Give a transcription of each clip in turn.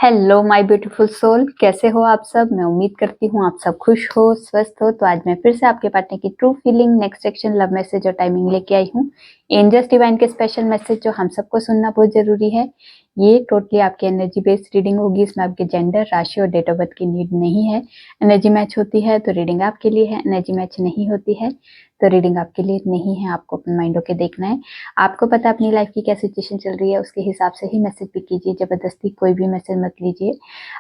Hello my beautiful soul, कैसे हो आप सब। मैं उम्मीद करती हूँ आप सब खुश हो, स्वस्थ हो। तो आज मैं फिर से आपके पार्टनर की true feeling next section love message और टाइमिंग लेके आई हूँ। एंजल्स डिवाइन के स्पेशल मैसेज जो हम सबको सुनना बहुत जरूरी है। ये टोटली आपकी एनर्जी बेस्ड रीडिंग होगी। इसमें आपके जेंडर, राशि और डेट ऑफ बर्थ की नीड नहीं है। एनर्जी मैच होती है तो रीडिंग आपके लिए है, एनर्जी मैच नहीं होती है तो रीडिंग आपके लिए नहीं है। आपको अपने माइंड होके देखना है। आपको पता है अपनी लाइफ की क्या सिचुएशन चल रही है, उसके हिसाब से ही मैसेज भी कीजिए। जबरदस्ती कोई भी मैसेज मत लीजिए।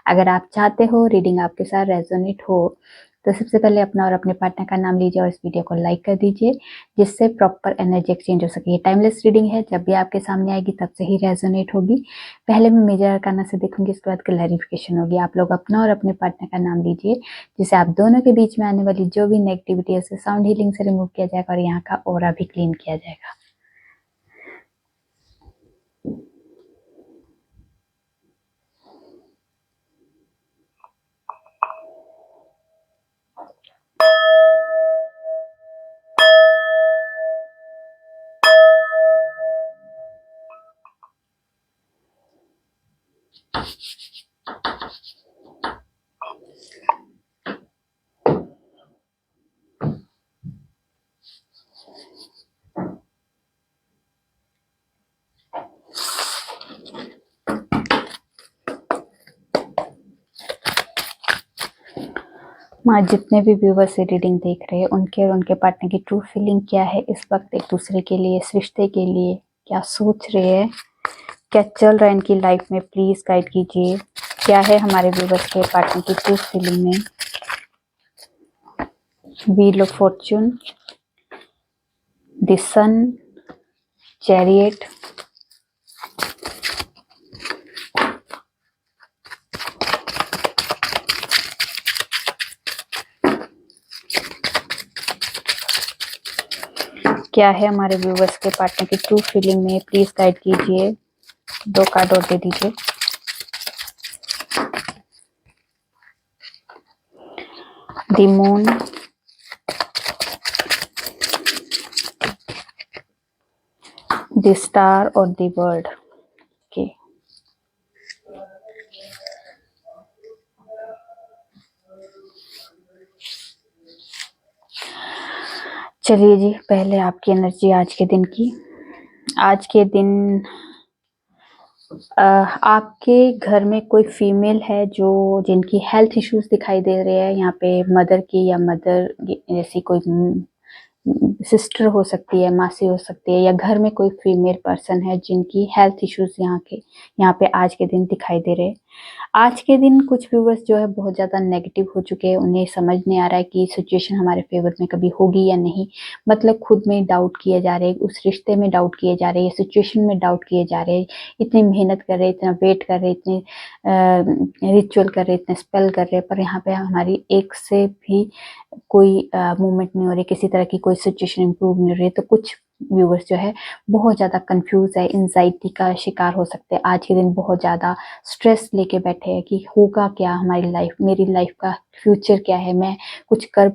अगर आप चाहते हो रीडिंग आपके साथ रेजोनेट हो तो सबसे पहले अपना और अपने पार्टनर का नाम लीजिए और इस वीडियो को लाइक कर दीजिए, जिससे प्रॉपर एनर्जी एक्सचेंज हो सके। ये टाइमलेस रीडिंग है, जब भी आपके सामने आएगी तब से ही रेजोनेट होगी। पहले मैं मेजर अरकाना से देखूंगी, इसके बाद क्लैरिफिकेशन होगी। आप लोग अपना और अपने पार्टनर का नाम लीजिए, जिससे आप दोनों के बीच में आने वाली जो भी नेगेटिविटी है उसे साउंड हीलिंग से रिमूव किया जाएगा और यहाँ का ऑरा भी क्लीन किया जाएगा। माँ, जितने भी व्यूवर्स ये रीडिंग देख रहे हैं उनके और उनके पार्टनर की ट्रू फीलिंग क्या है इस वक्त एक दूसरे के लिए, इस रिश्ते के लिए क्या सोच रहे हैं, क्या चल रहा है इनकी लाइफ में, प्लीज गाइड कीजिए। क्या है हमारे व्यूवर्स के पार्टनर की ट्रू फीलिंग में। Wheel of fortune, the sun, chariot, क्या है हमारे व्यूवर्स के पार्टनर की ट्रू फीलिंग में, प्लीज गाइड कीजिए। 2 कार्ड और दे दीजिए। द मून, द स्टार और द बर्ड। ओके, चलिए जी, पहले आपकी एनर्जी आज के दिन की। आज के दिन आपके घर में कोई फीमेल है जो जिनकी हेल्थ इश्यूज दिखाई दे रहे हैं। यहाँ पे मदर की या मदर जैसी कोई सिस्टर हो सकती है, मासी हो सकती है, या घर में कोई फीमेल पर्सन है जिनकी हेल्थ इश्यूज यहाँ पे आज के दिन दिखाई दे रहे हैं। आज के दिन कुछ व्यूवर्स जो है बहुत ज़्यादा नेगेटिव हो चुके हैं। उन्हें समझ नहीं आ रहा है कि सिचुएशन हमारे फेवर में कभी होगी या नहीं। मतलब खुद में डाउट किए जा रहे हैं, उस रिश्ते में डाउट किए जा रहे हैं, सिचुएशन में डाउट किए जा रहे हैं। इतनी मेहनत कर रहे हैं, इतना वेट कर रहे हैं, इतने रिचुअल कर रहे हैं, इतने स्पेल कर रहे हैं, पर यहाँ पे हमारी एक से भी कोई मूवमेंट नहीं हो रही, किसी तरह की कोई सिचुएशन इंप्रूव नहीं हो रही है। तो कुछ व्यूवर्स जो है बहुत ज़्यादा कंफ्यूज है, एंजाइटी का शिकार हो सकते हैं। आज के दिन बहुत ज़्यादा स्ट्रेस लेके बैठे हैं कि होगा क्या हमारी लाइफ, मेरी लाइफ का फ्यूचर क्या है, मैं कुछ कर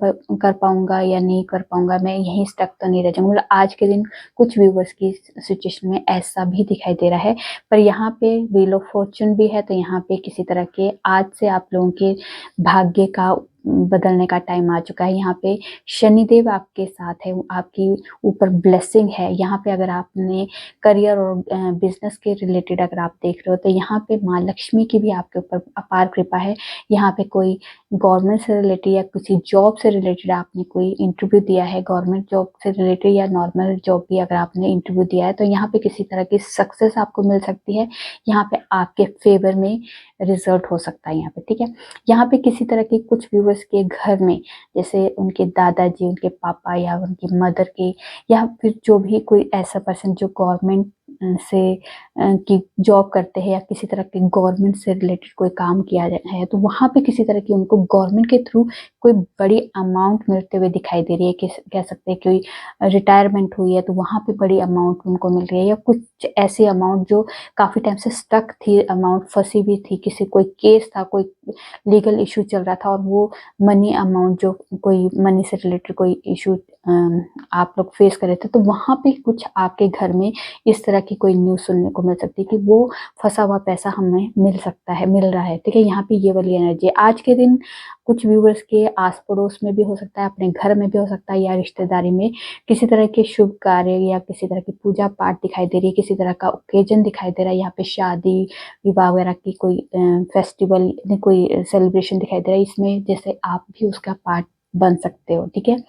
पाऊंगा या नहीं कर पाऊंगा, मैं यहीं स्टक तो नहीं रह जाऊंगा। मतलब आज के दिन कुछ व्यूवर्स की सिचुएशन में ऐसा भी दिखाई दे रहा है। पर यहाँ पे व्हील ऑफ फॉर्च्यून भी है, तो यहाँ पे किसी तरह के आज से आप लोगों के भाग्य का बदलने का टाइम आ चुका है। यहाँ पे शनिदेव आपके साथ है, आपकी ऊपर ब्लेसिंग है। यहाँ पे अगर आपने करियर और बिजनेस के रिलेटेड अगर आप देख रहे हो तो यहाँ पे माँ लक्ष्मी की भी आपके ऊपर अपार कृपा है। यहाँ पे कोई गवर्नमेंट से रिलेटेड या किसी जॉब से रिलेटेड आपने कोई इंटरव्यू दिया है, गवर्नमेंट जॉब से रिलेटेड या नॉर्मल जॉब भी अगर आपने इंटरव्यू दिया है, तो यहाँ पे किसी तरह की सक्सेस आपको मिल सकती है। यहाँ पे आपके फेवर में रिजल्ट हो सकता है यहाँ पे, ठीक है। यहाँ पे किसी तरह की कुछ व्यूवर्स के घर में, जैसे उनके दादाजी, उनके पापा या उनकी मदर के, या फिर जो भी कोई ऐसा पर्सन जो गवर्नमेंट से की जॉब करते हैं या किसी तरह के गवर्नमेंट से रिलेटेड कोई काम किया है, तो वहाँ पे किसी तरह की उनको गवर्नमेंट के थ्रू कोई बड़ी अमाउंट मिलते हुए दिखाई दे रही है। कह सकते हैं कोई रिटायरमेंट हुई है तो वहाँ पे बड़ी अमाउंट उनको मिल रही है, या कुछ ऐसी अमाउंट जो काफ़ी टाइम से स्टक थी, अमाउंट फंसी हुई थी, किसी कोई केस था, कोई लीगल इशू चल रहा था और वो मनी अमाउंट जो कोई मनी से रिलेटेड कोई इशू आप लोग फेस कर रहे थे, तो वहाँ पे कुछ आपके घर में इस तरह की कोई न्यूज़ सुनने को मिल सकती है कि वो फंसा हुआ पैसा हमें मिल सकता है, मिल रहा है। ठीक है, यहाँ पे ये वाली एनर्जी आज के दिन कुछ व्यूवर्स के आस पड़ोस में भी हो सकता है, अपने घर में भी हो सकता है, या रिश्तेदारी में किसी तरह के शुभ कार्य या किसी तरह की पूजा पाठ दिखाई दे रही है, किसी तरह का ओकेजन दिखाई दे रहा है, यहाँ पे शादी विवाह वगैरह की कोई फेस्टिवल, कोई सेलिब्रेशन दिखाई दे रहा है, इसमें जैसे आप भी उसका पार्ट बन सकते हो। ठीक है,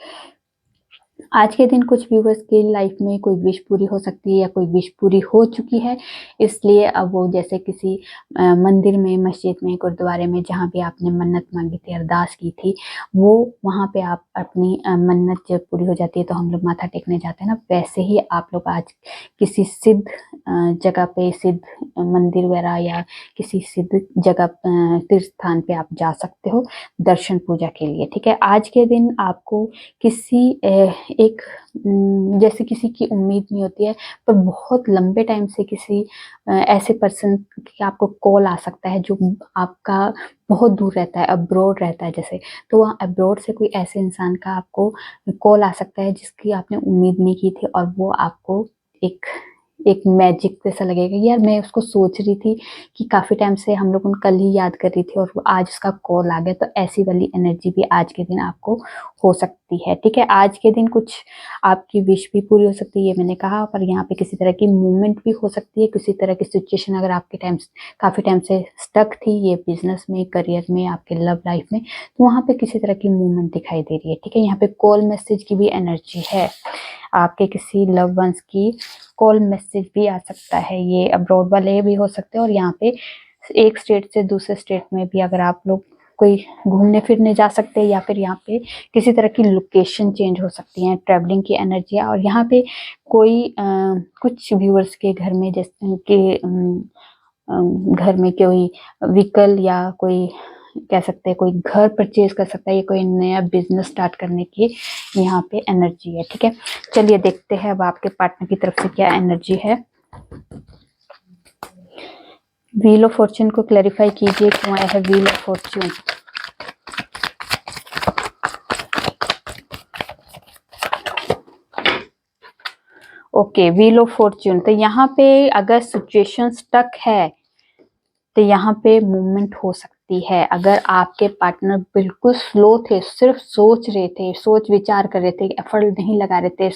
आज के दिन कुछ व्यूवर्स की लाइफ में कोई विश पूरी हो सकती है या कोई विश पूरी हो चुकी है, इसलिए अब वो जैसे किसी मंदिर में, मस्जिद में, गुरुद्वारे में, जहाँ भी आपने मन्नत मांगी थी, अरदास की थी, वो वहाँ पे आप अपनी मन्नत जब पूरी हो जाती है तो हम लोग माथा टेकने जाते हैं ना, वैसे ही आप लोग आज किसी सिद्ध जगह पे, सिद्ध मंदिर वगैरह या किसी सिद्ध जगह तीर्थ स्थान पे आप जा सकते हो दर्शन पूजा के लिए। ठीक है, आज के दिन आपको किसी एक जैसे किसी की उम्मीद नहीं होती है, पर बहुत लंबे टाइम से किसी ऐसे पर्सन की आपको कॉल आ सकता है जो आपका बहुत दूर रहता है, अब्रॉड रहता है जैसे, तो वहाँ अब्रॉड से कोई ऐसे इंसान का आपको कॉल आ सकता है जिसकी आपने उम्मीद नहीं की थी, और वो आपको एक एक मैजिक जैसा लगेगा, यार मैं उसको सोच रही थी कि काफी टाइम से हम लोग कल ही याद कर रही थी और वो आज उसका कॉल आ गया। तो ऐसी वाली एनर्जी भी आज के दिन आपको हो सकती है। ठीक है, आज के दिन कुछ आपकी विश भी पूरी हो सकती है, ये मैंने कहा, पर यहाँ पे किसी तरह की मूवमेंट भी हो सकती है, किसी तरह की सिचुएशन अगर आपके काफी टाइम से स्टक थी, ये बिजनेस में, करियर में, आपके लव लाइफ में, तो वहाँ पे किसी तरह की मूवमेंट दिखाई दे रही है। ठीक है, यहाँ पे कॉल मैसेज की भी एनर्जी है, आपके किसी लव वंस की कॉल मैसेज भी आ सकता है, ये अब्रॉड वाले भी हो सकते हैं, और यहाँ पे एक स्टेट से दूसरे स्टेट में भी अगर आप लोग कोई घूमने फिरने जा सकते हैं, या फिर यहाँ पे किसी तरह की लोकेशन चेंज हो सकती है, ट्रैवलिंग की एनर्जी है। और यहाँ पे कोई कुछ व्यूअर्स के घर में जैसे कि घर में कोई व्हीकल या कोई कह सकते हैं कोई घर परचेज कर सकता है, या कोई नया बिजनेस स्टार्ट करने की यहाँ पे एनर्जी है। ठीक है, चलिए देखते हैं अब आपके पार्टनर की तरफ से क्या एनर्जी है। व्हील ऑफ फॉर्च्यून को क्लैरिफाई कीजिए, क्यों आया है wheel of Fortune. Okay, wheel of Fortune, तो यहाँ पे अगर सिचुएशन स्टक है तो यहाँ पे मूवमेंट हो सकती है। अगर आपके पार्टनर बिल्कुल स्लो थे, सिर्फ सोच रहे थे, सोच विचार कर रहे थे, एफर्ट नहीं लगा रहे थे,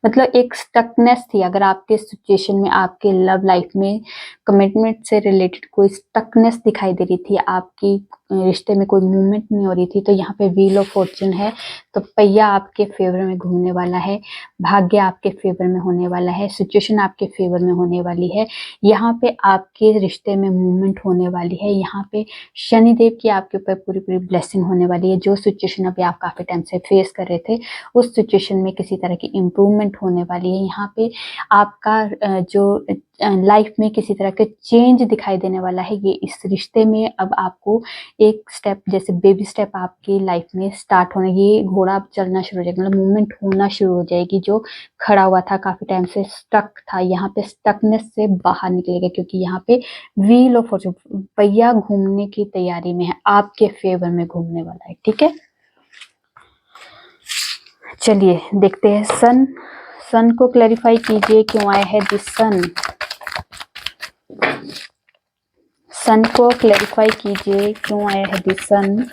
मतलब एक स्टकनेस थी, अगर आपके सिचुएशन में, आपके लव लाइफ में कमिटमेंट से रिलेटेड कोई स्टकनेस दिखाई दे रही थी, आपकी रिश्ते में कोई मूवमेंट नहीं हो रही थी, तो यहाँ पे व्हील ऑफ फॉर्च्यून है, तो पहिया आपके फेवर में घूमने वाला है, भाग्य आपके फेवर में होने वाला है, सिचुएशन आपके फेवर में होने वाली है, यहाँ पे आपके रिश्ते में मूवमेंट होने वाली है, यहाँ पे शनिदेव की आपके ऊपर पूरी पूरी ब्लेसिंग होने वाली है। जो सिचुएशन अभी आप काफी टाइम से फेस कर रहे थे, उस सिचुएशन में किसी तरह की इम्प्रूवमेंट होने वाली है। यहाँ पे आपका जो लाइफ में किसी तरह के चेंज दिखाई देने वाला है, ये इस रिश्ते में अब आपको एक स्टेप, जैसे बेबी स्टेप आपकी लाइफ में स्टार्ट होने, ये घोड़ा अब चलना शुरू हो जाएगा, मतलब मूवमेंट होना शुरू हो जाएगी। जो खड़ा हुआ था काफी टाइम से, स्टक था, यहाँ पे स्टकनेस से बाहर निकलेगा, क्योंकि यहाँ पे व्हील ऑफ फॉर्च्यून, पहिया घूमने की तैयारी में है, आपके फेवर में घूमने वाला है। ठीक है, चलिए देखते हैं सन। सन को क्लैरिफाई कीजिए, क्यों आया है दिस सन। सन को क्लैरिफाई कीजिए, क्यों आया है दिस सन।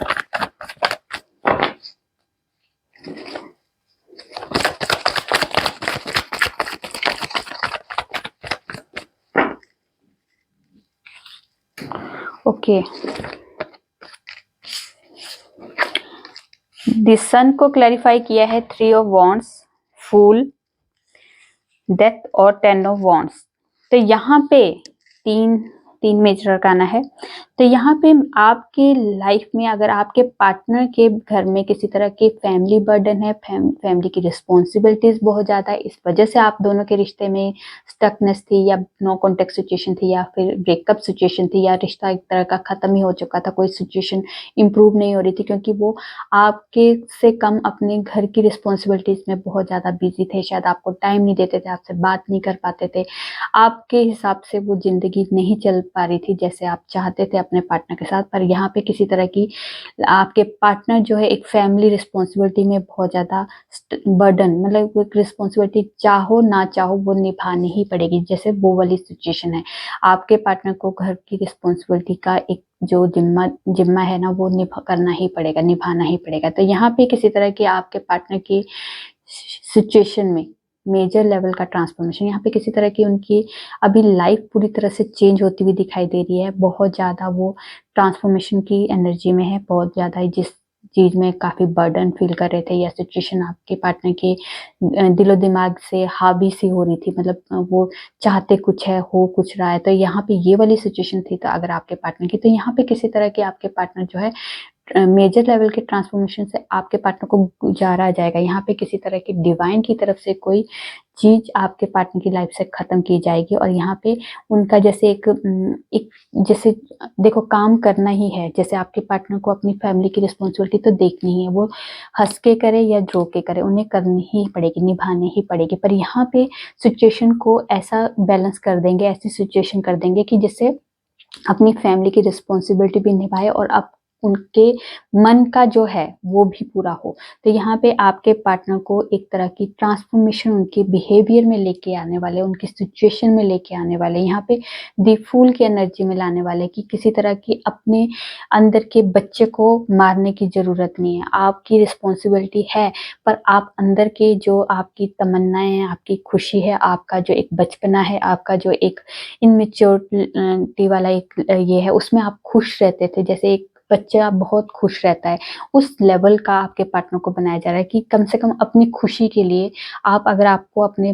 ओके, दिस सन को क्लैरिफाई किया है 3 ऑफ वॉन्ड्स, फूल, डेथ और 10 ऑफ वॉन्ड्स। तो यहाँ पे तीन मेजर अरकाना है। तो यहाँ पे आपके लाइफ में अगर आपके पार्टनर के घर में किसी तरह की फैमिली बर्डन है, फैमिली की रिस्पॉन्सिबिलिटीज बहुत ज्यादा है, इस वजह से आप दोनों के रिश्ते में स्टकनेस थी, या नो कॉन्टेक्ट सिचुएशन थी, या फिर ब्रेकअप सिचुएशन थी, या रिश्ता एक तरह का खत्म ही हो चुका था, कोई सिचुएशन इंप्रूव नहीं हो रही थी, क्योंकि वो आपके से कम अपने घर की रिस्पॉन्सिबिलिटीज में बहुत ज्यादा बिजी थे, शायद आपको टाइम नहीं देते थे, आपसे बात नहीं कर पाते थे, आपके हिसाब से वो जिंदगी नहीं चल पा रही थी जैसे आप चाहते थे अपने पार्टनर के साथ। पर यहाँ पे किसी तरह की आपके पार्टनर जो है एक फैमिली रिस्पॉन्सिबिलिटी में बहुत ज़्यादा बर्डन, मतलब एक रिस्पॉन्सिबिलिटी चाहो ना चाहो वो निभानी ही पड़ेगी, जैसे वो वाली सिचुएशन है। आपके पार्टनर को घर की रिस्पॉन्सिबिलिटी का एक जो जिम्मा है ना वो करना ही पड़ेगा, निभाना ही पड़ेगा। तो यहाँ पे किसी तरह की आपके पार्टनर की सिचुएशन में मेजर लेवल का ट्रांसफॉर्मेशन, यहाँ पे किसी तरह की उनकी अभी लाइफ पूरी तरह से चेंज होती हुई दिखाई दे रही है। बहुत ज़्यादा वो ट्रांसफॉर्मेशन की एनर्जी में है, बहुत ज़्यादा ही जिस चीज़ में काफ़ी बर्डन फील कर रहे थे या सिचुएशन आपके पार्टनर के दिलो दिमाग से हावी सी हो रही थी, मतलब वो चाहते कुछ है हो कुछ रहा है। तो यहाँ पे ये वाली सिचुएशन थी तो अगर आपके पार्टनर की, तो यहाँ पे किसी तरह के आपके पार्टनर जो है मेजर लेवल के ट्रांसफॉर्मेशन से आपके पार्टनर को गुजारा जाएगा। यहाँ पे किसी तरह की डिवाइन की तरफ से कोई चीज आपके पार्टनर की लाइफ से खत्म की जाएगी। और यहाँ पे उनका जैसे एक जैसे देखो काम करना ही है, जैसे आपके पार्टनर को अपनी फैमिली की रिस्पॉन्सिबिलिटी तो देखनी है, वो हंस के करे या रो के करे उन्हें करनी ही पड़ेगी, निभानी ही पड़ेगी। पर यहाँ पे सिचुएशन को ऐसा बैलेंस कर देंगे, ऐसी सिचुएशन कर देंगे कि जिससे अपनी फैमिली की रिस्पॉन्सिबिलिटी भी निभाए और अब उनके मन का जो है वो भी पूरा हो। तो यहाँ पे आपके पार्टनर को एक तरह की ट्रांसफॉर्मेशन उनके बिहेवियर में लेके आने वाले, उनकी सिचुएशन में लेके आने वाले, यहाँ पे दी फूल की एनर्जी में लाने वाले कि किसी तरह की अपने अंदर के बच्चे को मारने की जरूरत नहीं है। आपकी रिस्पॉन्सिबिलिटी है, पर आप अंदर के जो आपकी तमन्नाएं हैं, आपकी खुशी है, आपका जो एक बचपना है, आपका जो एक इनमेच्योरिटी वाला एक ये है, उसमें आप खुश रहते थे। जैसे एक बच्चा बहुत खुश रहता है, उस लेवल का आपके पार्टनर को बनाया जा रहा है कि कम से कम अपनी खुशी के लिए आप, अगर आपको अपने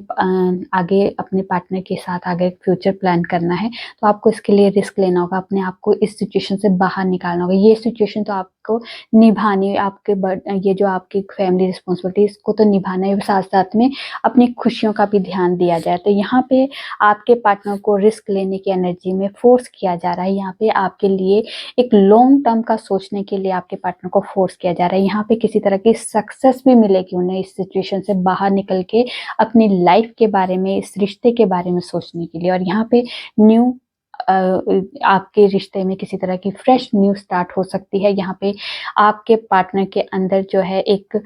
आगे अपने पार्टनर के साथ आगे फ्यूचर प्लान करना है तो आपको इसके लिए रिस्क लेना होगा, अपने आप को इस सिचुएशन से बाहर निकालना होगा। ये सिचुएशन तो आपको निभानी, आपके ये जो आपकी फैमिली रिस्पॉन्सिबिलिटी इसको तो निभाना है, साथ साथ में अपनी खुशियों का भी ध्यान दिया जाए। तो यहाँ पे आपके पार्टनर को रिस्क लेने की एनर्जी में फोर्स किया जा रहा है। यहाँ पे आपके लिए एक लॉन्ग टर्म का सोचने के लिए आपके पार्टनर को फोर्स किया जा रहा है। यहाँ पे किसी तरह की सक्सेस भी मिलेगी उन्हें इस सिचुएशन से बाहर निकल के अपनी लाइफ के बारे में, इस रिश्ते के बारे में सोचने के लिए। और यहाँ पे न्यू आपके रिश्ते में किसी तरह की फ्रेश न्यू स्टार्ट हो सकती है। यहाँ पे आपके पार्टनर के अंदर जो है एक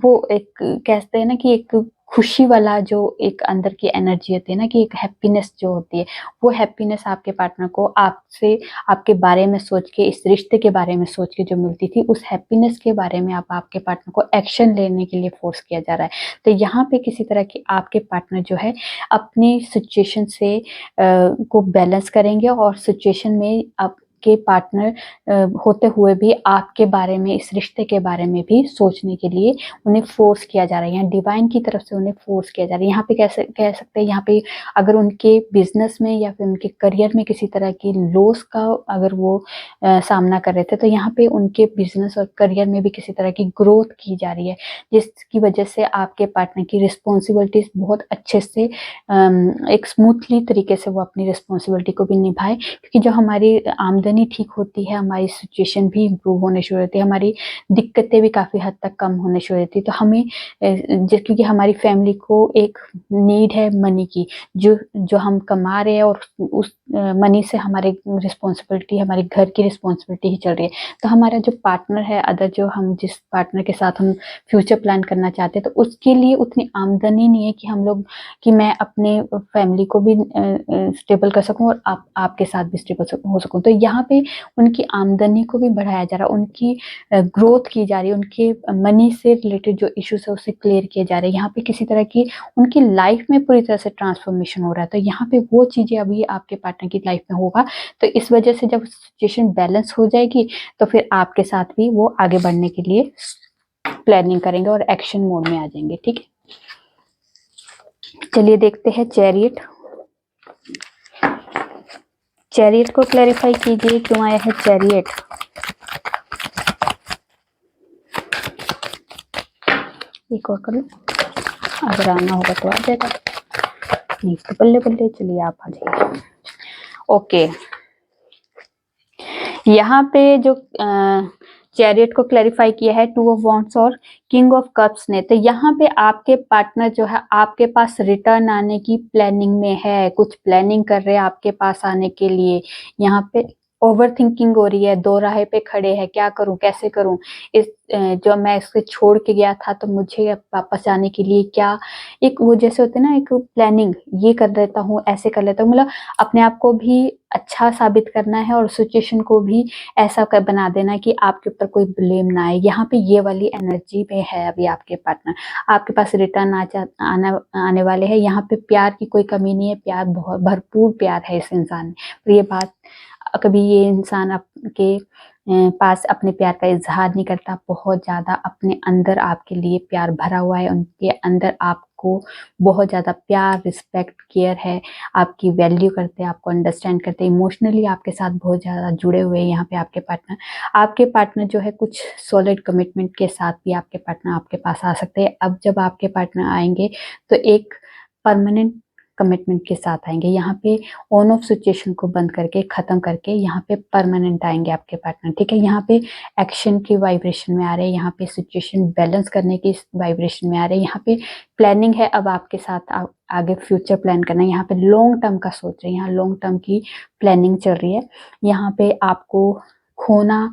वो एक कहते हैं ना कि एक खुशी वाला जो एक अंदर की एनर्जी होती है ना, कि एक हैप्पीनेस जो होती है, वो हैप्पीनेस आपके पार्टनर को आपसे, आपके बारे में सोच के, इस रिश्ते के बारे में सोच के जो मिलती थी, उस हैप्पीनेस के बारे में आप आपके पार्टनर को एक्शन लेने के लिए फोर्स किया जा रहा है। तो यहाँ पे किसी तरह की आपके पार्टनर जो है अपनी सिचुएशन से को बैलेंस करेंगे और सिचुएशन में आपके पार्टनर होते हुए भी आपके बारे में, इस रिश्ते के बारे में भी सोचने के लिए उन्हें फोर्स किया जा रहा है। यहाँ डिवाइन की तरफ से उन्हें फोर्स किया जा रहा है। यहाँ पे कह सकते हैं, यहाँ पे अगर उनके बिजनेस में या फिर उनके करियर में किसी तरह की लॉस का अगर वो सामना कर रहे थे, तो यहाँ पे उनके बिजनेस और करियर में भी किसी तरह की ग्रोथ की जा रही है, जिसकी वजह से आपके पार्टनर की रिस्पॉन्सिबिलिटीज बहुत अच्छे से एक स्मूथली तरीके से वो अपनी रिस्पॉन्सिबिलिटी को भी निभाए। क्योंकि जो हमारी आमदनी ठीक होती है, हमारी सिचुएशन भी इम्प्रूव होने शुरू होती है, हमारी दिक्कतें भी काफ़ी हद तक कम होने शुरू होती है। तो हमें क्योंकि हमारी फैमिली को एक नीड है मनी की, जो हम कमा रहे हैं और उस मनी से हमारे रिस्पॉन्सिबिलिटी, हमारे घर की रिस्पॉन्सिबिलिटी ही चल रही है। तो हमारा जो पार्टनर है, अदर जो हम जिस पार्टनर के साथ हम फ्यूचर प्लान करना चाहते हैं, तो उसके लिए उतनी आमदनी नहीं है कि हम लोग, कि मैं अपने फैमिली को भी स्टेबल कर सकूं और आपके साथ भी स्टेबल हो सकूं। तो यहाँ पे उनकी आमदनी को भी बढ़ाया जा रहा है, उनकी ग्रोथ की जा रही है, उनके मनी से रिलेटेड जो इश्यूज है उसे क्लियर किए जा रहे हैं। यहाँ पे किसी तरह की उनकी लाइफ में पूरी तरह से ट्रांसफॉर्मेशन हो रहा है। तो यहाँ पे वो चीजें अभी आपके पार्टनर की लाइफ में होगा। तो इस वजह से जब सिचुएशन बैलेंस हो जाएगी तो फिर आपके साथ भी वो आगे बढ़ने के लिए प्लानिंग करेंगे और एक्शन मोड में आ जाएंगे। ठीक है, चलिए देखते हैं चैरियट। चैरियट को क्लैरिफाई कीजिए, क्यों आया है चैरियट। एक और कर लो, अगर आना होगा तो आ जाएगा, नहीं तो बल्ले बल्ले। चलिए आप आ जाइए। ओके, यहाँ पे जो चैरियट को क्लैरिफाई किया है टू ऑफ वॉन्ड्स और किंग ऑफ कप्स ने। तो यहाँ पे आपके पार्टनर जो है आपके पास रिटर्न आने की प्लानिंग में है, कुछ प्लानिंग कर रहे हैं आपके पास आने के लिए। यहाँ पे ओवर थिंकिंग हो रही है, दो राहे पे खड़े हैं, क्या करूं कैसे करूं, इस जो मैं इससे छोड़ के गया था तो मुझे अब वापस आने के लिए क्या, एक वो जैसे होते हैं ना, एक प्लानिंग, ये कर लेता हूँ ऐसे कर लेता हूँ, मतलब अपने आप को भी अच्छा साबित करना है और सिचुएशन को भी ऐसा कर बना देना है कि आपके ऊपर कोई ब्लेम ना आए। यहाँ पे ये वाली एनर्जी में है अभी आपके पार्टनर, आपके पास रिटर्न आने वाले हैं। यहाँ पे प्यार की कोई कमी नहीं है, प्यार बहुत भरपूर प्यार है इस इंसान में। तो ये बात, कभी ये इंसान आपके पास अपने प्यार का इजहार नहीं करता, बहुत ज्यादा अपने अंदर आपके लिए प्यार भरा हुआ है, उनके अंदर आपको बहुत ज्यादा प्यार, रिस्पेक्ट, केयर है, आपकी वैल्यू करते हैं, आपको अंडरस्टैंड करते हैं, इमोशनली आपके साथ बहुत ज्यादा जुड़े हुए हैं। यहाँ पे आपके पार्टनर जो है कुछ सॉलिड कमिटमेंट के साथ भी आपके पार्टनर आपके पास आ सकते हैं। अब जब आपके पार्टनर आएंगे तो एक परमानेंट कमिटमेंट के साथ आएंगे। यहाँ पे ऑन ऑफ सिचुएशन को बंद करके, खत्म करके, यहाँ पे परमानेंट आएंगे आपके पार्टनर, ठीक है। यहाँ पे एक्शन की वाइब्रेशन में आ रहे हैं, यहाँ पे सिचुएशन बैलेंस करने की वाइब्रेशन में आ रहे हैं। यहाँ पे प्लानिंग है अब आपके साथ, आगे फ्यूचर प्लान करना है। यहाँ पे लॉन्ग टर्म का सोच रहे हैं, यहाँ लॉन्ग टर्म की प्लानिंग चल रही है। यहाँ पे आपको खोना,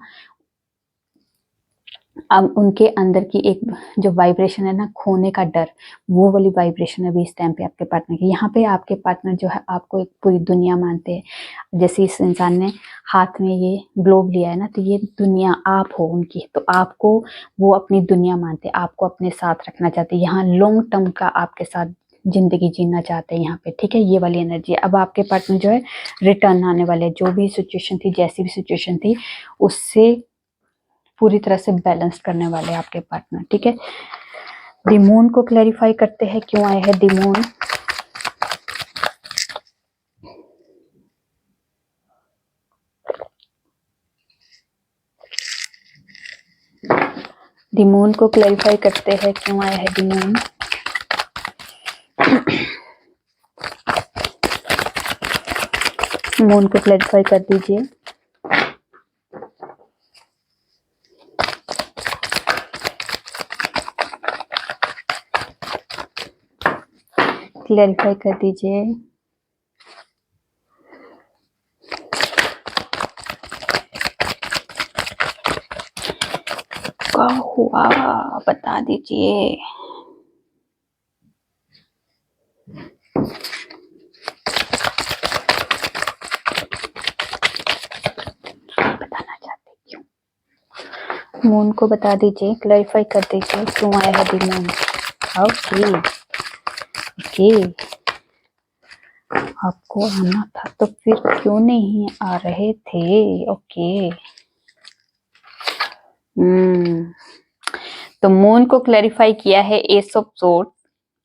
अब उनके अंदर की एक जो वाइब्रेशन है ना, खोने का डर, वो वाली वाइब्रेशन अभी इस टाइम पे आपके पार्टनर की। यहाँ पे आपके पार्टनर जो है आपको एक पूरी दुनिया मानते हैं। जैसे इस इंसान ने हाथ में ये ग्लोब लिया है ना, तो ये दुनिया आप हो उनकी, तो आपको वो अपनी दुनिया मानते हैं, आपको अपने साथ रखना चाहते हैं। यहाँ लॉन्ग टर्म का आपके साथ जिंदगी जीना चाहते हैं यहाँ पे, ठीक है। ये वाली एनर्जी अब आपके पार्टनर जो है रिटर्न आने वाले, जो भी सिचुएशन थी, जैसी भी सिचुएशन थी, उससे पूरी तरह से बैलेंस करने वाले आपके पार्टनर, ठीक है। द मून को क्लैरिफाई करते हैं, क्यों आए हैं द मून। द मून को क्लैरिफाई करते हैं, क्यों आए हैं द मून। मून को क्लैरिफाई कर दीजिए। क्लैरिफाई कर दीजिए। क्या हुआ बता दीजिए। बताना चाहते क्यों, मून को बता दीजिए, क्लैरिफाई कर दीजिए क्यों आया है द मून। ओके ओके, आपको आना था तो फिर क्यों नहीं आ रहे थे। ओके तो मून को क्लैरिफाई किया है ace of sword,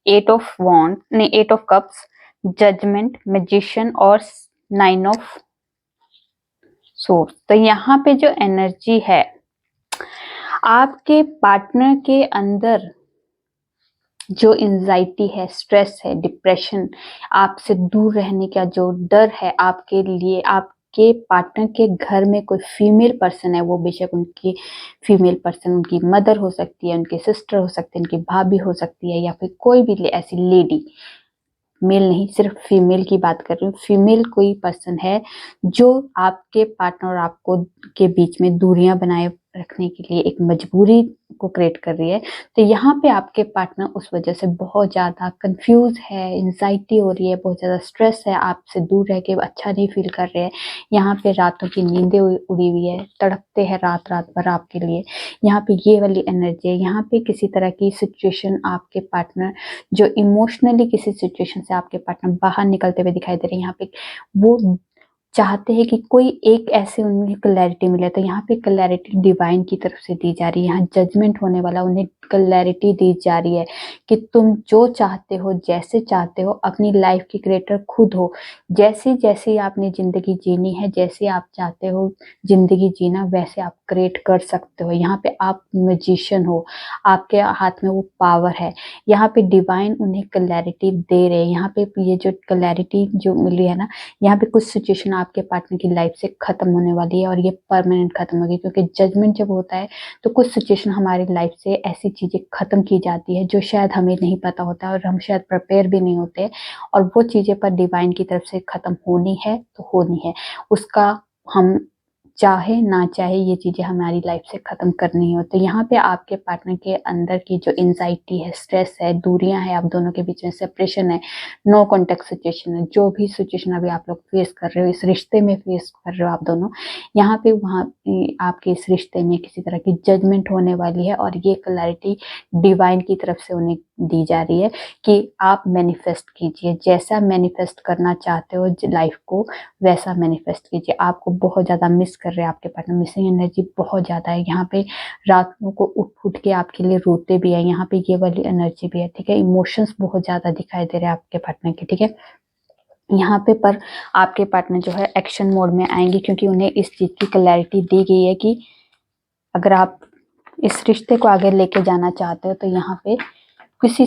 eight of wand, नहीं eight of cups, judgement, magician और 9 ऑफ सोर्ड। तो यहाँ पे जो एनर्जी है आपके पार्टनर के अंदर, जो एंजाइटी है, स्ट्रेस है, डिप्रेशन, आपसे दूर रहने का जो डर है आपके लिए, आपके पार्टनर के घर में कोई फीमेल पर्सन है, वो बेशक उनकी फीमेल पर्सन उनकी मदर हो सकती है, उनकी सिस्टर हो सकती है, उनकी भाभी हो सकती है, या फिर कोई भी ऐसी लेडी, मेल नहीं सिर्फ फीमेल की बात कर रही हूँ, फीमेल कोई पर्सन है जो आपके पार्टनर और आपको के बीच में दूरियां बनाए रखने के लिए एक मजबूरी को क्रिएट कर रही है। तो यहाँ पे आपके पार्टनर उस वजह से बहुत ज्यादा कंफ्यूज है, एंजाइटी हो रही है, बहुत ज्यादा स्ट्रेस है, आपसे दूर रह के अच्छा नहीं फील कर रहे हैं। यहाँ पे रातों की नींदें उड़ी हुई है, तड़पते हैं रात रात भर आपके लिए। यहाँ पे ये वाली एनर्जी है। यहाँ पे किसी तरह की सिचुएशन आपके पार्टनर जो इमोशनली किसी सिचुएशन से आपके पार्टनर बाहर निकलते हुए दिखाई दे रहे हैं, यहाँ पे वो चाहते हैं कि कोई एक ऐसे उन्हें क्लैरिटी मिले। तो यहाँ पे क्लैरिटी डिवाइन की तरफ से दी जा रही है, यहाँ जजमेंट होने वाला, उन्हें क्लैरिटी दी जा रही है कि तुम जो चाहते हो, जैसे चाहते हो, अपनी लाइफ की क्रिएटर खुद हो। जैसे जैसे आपने जिंदगी जीनी है, जैसे आप चाहते हो जिंदगी जीना, वैसे आप क्रिएट कर सकते हो। यहाँ पे आप मैजिशियन हो, आपके हाथ में वो पावर है। यहाँ पे डिवाइन उन्हें क्लैरिटी दे रहे हैं। यहाँ पे ये जो क्लैरिटी जो मिली है ना, यहाँ पे कुछ सिचुएशन आपके पार्टनर की लाइफ से खत्म होने वाली है और ये परमानेंट खत्म होगी, क्योंकि जजमेंट जब होता है तो कुछ सिचुएशन हमारी लाइफ से ऐसी चीजें खत्म की जाती है जो शायद हमें नहीं पता होता है और हम शायद प्रिपेयर भी नहीं होते, और वो चीजें पर डिवाइन की तरफ से खत्म होनी है तो होनी है। उसका हम चाहे ना चाहे ये चीजें हमारी लाइफ से खत्म करनी हो। तो यहाँ पे आपके पार्टनर के अंदर की जो एंजाइटी है, स्ट्रेस है, दूरियां है, आप दोनों के बीच में सेपरेशन है, नो कॉन्टेक्ट सिचुएशन है, जो भी सिचुएशन अभी आप लोग फेस कर रहे हो, इस रिश्ते में फेस कर रहे हो आप दोनों, यहाँ पे वहाँ आपके इस रिश्ते में किसी तरह की जजमेंट होने वाली है, और ये क्लैरिटी डिवाइन की तरफ से उन्हें दी जा रही है कि आप मैनिफेस्ट कीजिए, जैसा मैनिफेस्ट करना चाहते हो लाइफ को वैसा मैनिफेस्ट कीजिए। आपको बहुत ज्यादा मिस कर रहे हैं आपके पार्टनर, मिसिंग एनर्जी बहुत ज्यादा है। यहाँ पे रातों को उठ उठ के आपके लिए रोते भी है, यहाँ पे ये वाली एनर्जी भी है, ठीक है। इमोशंस बहुत ज्यादा दिखाई दे रहे हैं आपके पार्टनर के, ठीक है। यहाँ पे पर आपके पार्टनर जो है एक्शन मोड में आएंगे, क्योंकि उन्हें इस चीज की क्लैरिटी दी गई है कि अगर आप इस रिश्ते को आगे लेके जाना चाहते हो तो यहाँ पे किसी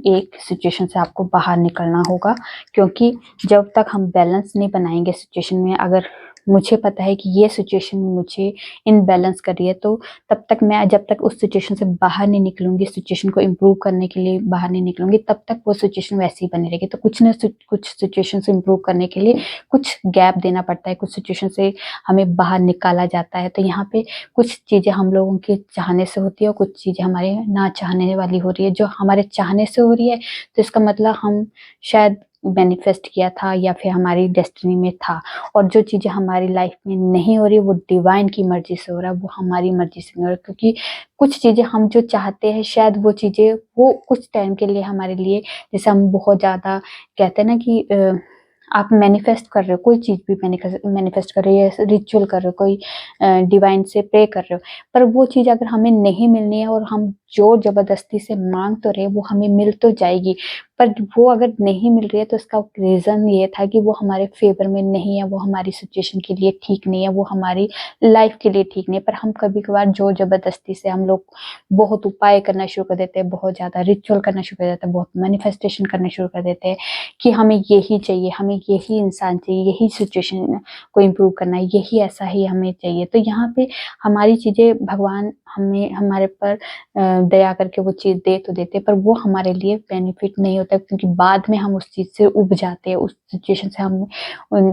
एक सिचुएशन से आपको बाहर निकलना होगा, क्योंकि जब तक हम बैलेंस नहीं बनाएंगे सिचुएशन में, अगर मुझे पता है कि ये सिचुएशन मुझे इनबैलेंस कर रही है, तो तब तक मैं जब तक उस सिचुएशन से बाहर नहीं निकलूंगी, सिचुएशन को इम्प्रूव करने के लिए बाहर नहीं निकलूंगी, तब तक वो सिचुएशन वैसी ही बनी रहेगी। तो कुछ सिचुएशन से इम्प्रूव करने के लिए कुछ गैप देना पड़ता है, कुछ सिचुएशन से हमें बाहर निकाला जाता है। तो यहाँ पे कुछ चीजें हम लोगों के चाहने से होती है और कुछ चीजें हमारे ना चाहने वाली हो रही है। जो हमारे चाहने से हो रही है तो इसका मतलब हम शायद मैनिफेस्ट किया था या फिर हमारी डेस्टिनी में था, और जो चीजें हमारी लाइफ में नहीं हो रही वो डिवाइन की मर्जी से हो रहा है, वो हमारी मर्जी से नहीं हो रहा। क्योंकि कुछ चीजें हम जो चाहते हैं शायद वो चीजें वो कुछ टाइम के लिए हमारे लिए, जैसे हम बहुत ज्यादा कहते हैं ना कि आप मैनिफेस्ट कर रहे हो कोई चीज भी, मैनिफेस्ट कर रहे हो या रिचुअल कर रहे हो, कोई डिवाइन से प्रे कर रहे हो, पर वो चीज अगर हमें नहीं मिलनी है और हम जोर जबरदस्ती से मांग तो रहे, वो हमें मिल तो जाएगी, पर वो अगर नहीं मिल रही है तो इसका रीजन ये था कि वो हमारे फेवर में नहीं है, वो हमारी सिचुएशन के लिए ठीक नहीं है, वो हमारी लाइफ के लिए ठीक नहीं है। पर हम कभी कभार जोर जबरदस्ती से हम लोग बहुत उपाय करना शुरू कर देते हैं, बहुत ज्यादा रिचुअल करना शुरू कर देते हैं, बहुत मैनिफेस्टेशन करना शुरू कर देते हैं कि हमें यही चाहिए, हमें यही इंसान चाहिए, यही सिचुएशन को इम्प्रूव करना है, यही ऐसा ही हमें चाहिए। तो यहाँ पे हमारी चीजें भगवान हमें हमारे पर दया करके वो चीज दे तो देते, पर वो हमारे लिए बेनिफिट नहीं होता, क्योंकि बाद में हम उस चीज से उब जाते हैं, उस सिचुएशन से हम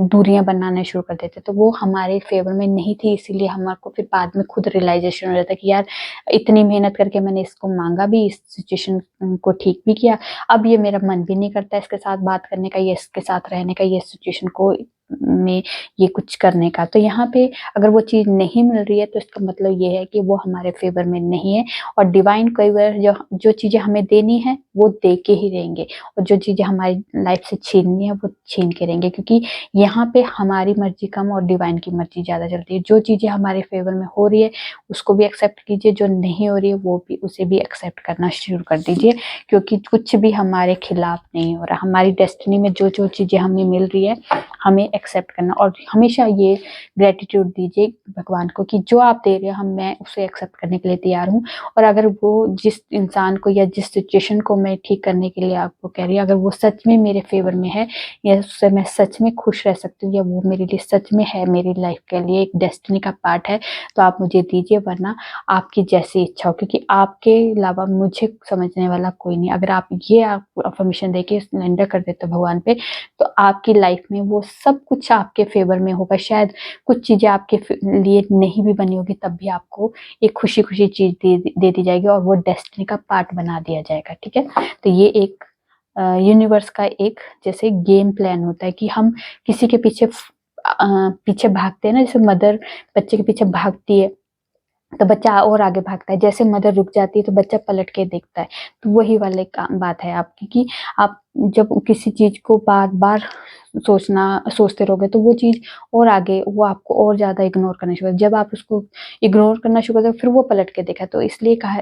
दूरियां बनाना शुरू कर देते। तो वो हमारे फेवर में नहीं थी, इसीलिए हमारे को फिर बाद में खुद रियलाइजेशन हो जाता है कि यार इतनी मेहनत करके मैंने इसको मांगा भी, इस सिचुएशन को ठीक भी किया, अब ये मेरा मन भी नहीं करता इसके साथ बात करने का, ये इसके साथ रहने का, ये सिचुएशन को में ये कुछ करने का। तो यहाँ पे अगर वो चीज नहीं मिल रही है तो इसका मतलब ये है कि वो हमारे फेवर में नहीं है, और डिवाइन कई बार जो चीजें हमें देनी है वो दे के ही रहेंगे, और जो चीजें हमारी लाइफ से छीननी है वो छीन के रहेंगे, क्योंकि यहाँ पे हमारी मर्जी कम और डिवाइन की मर्जी ज्यादा चलती है। जो चीजें हमारे फेवर में हो रही है उसको भी एक्सेप्ट कीजिए, जो नहीं हो रही है वो भी उसे भी एक्सेप्ट करना शुरू कर दीजिए, क्योंकि कुछ भी हमारे खिलाफ नहीं हो रहा। हमारी डेस्टिनी में जो जो चीजें हमें मिल रही है हमें एक्सेप्ट करना, और हमेशा ये ग्रेटिट्यूड दीजिए भगवान को कि जो आप दे रहे हो मैं उसे एक्सेप्ट करने के लिए तैयार हूँ। और अगर वो जिस इंसान को या जिस सिचुएशन को मैं ठीक करने के लिए आपको कह रही हूँ, अगर वो सच में मेरे फेवर में है या उससे मैं सच में खुश रह सकती हूँ, या वो मेरे लिए सच में है, मेरी लाइफ के लिए एक डेस्टिनी का पार्ट है, तो आप मुझे दीजिए, वरना आपकी जैसी इच्छा हो, क्योंकि आपके अलावा मुझे समझने वाला कोई नहीं। अगर आप ये अफर्मेशन देके सरेंडर कर देते हो भगवान पे, तो आपकी लाइफ में वो सब कुछ आपके फेवर में होगा। शायद कुछ चीजें आपके लिए नहीं भी बनी होगी, तब भी आपको एक खुशी खुशी चीज दे दी जाएगी और वो डेस्टिनी का पार्ट बना दिया जाएगा, ठीक है। तो ये एक यूनिवर्स का एक जैसे गेम प्लान होता है कि हम किसी के पीछे भागते हैं ना, जैसे मदर बच्चे के पीछे भागती है तो बच्चा और आगे भागता है, जैसे मदर रुक जाती है तो बच्चा पलट के देखता है। तो वही वाले बात है आपकी कि आप जब किसी चीज को बार बार सोचते रहोगे तो वो चीज और आगे वो आपको और ज्यादा इग्नोर करना शुरू, जब आप उसको इग्नोर करना शुरू करते हो फिर वो पलट के देखा। तो इसलिए कह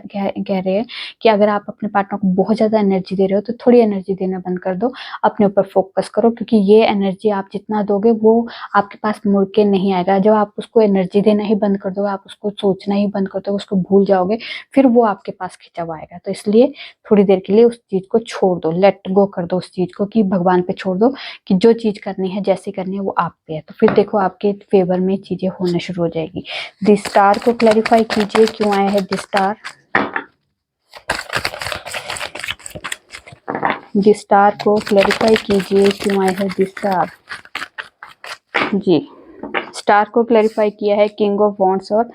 रहे हैं कि अगर आप अपने पार्टनर को बहुत ज्यादा एनर्जी दे रहे हो तो थोड़ी एनर्जी देना बंद कर दो, अपने ऊपर फोकस करो, क्योंकि ये एनर्जी आप जितना दोगे वो आपके पास मुड़ के नहीं आएगा। जब आप उसको एनर्जी देना ही बंद कर दोगे, आप उसको सोचना ही बंद कर दोगे, उसको भूल जाओगे, फिर वो आपके पास खिंचा हुआ आएगा। तो इसलिए थोड़ी देर के लिए उस चीज को छोड़ दो, लेट गो कर दो उस चीज को, कि भगवान पे छोड़ दो कि जो चीज करनी है जैसे करनी है वो आप पे है। तो फिर देखो आपके फेवर में चीजें होना शुरू हो जाएगी। द स्टार को क्लैरिफाई कीजिए, क्यों आया है द स्टार। द स्टार को क्लैरिफाई कीजिए, क्यों आया है द स्टार। जी, स्टार को क्लैरिफाई किया है किंग ऑफ वॉन्ड्स और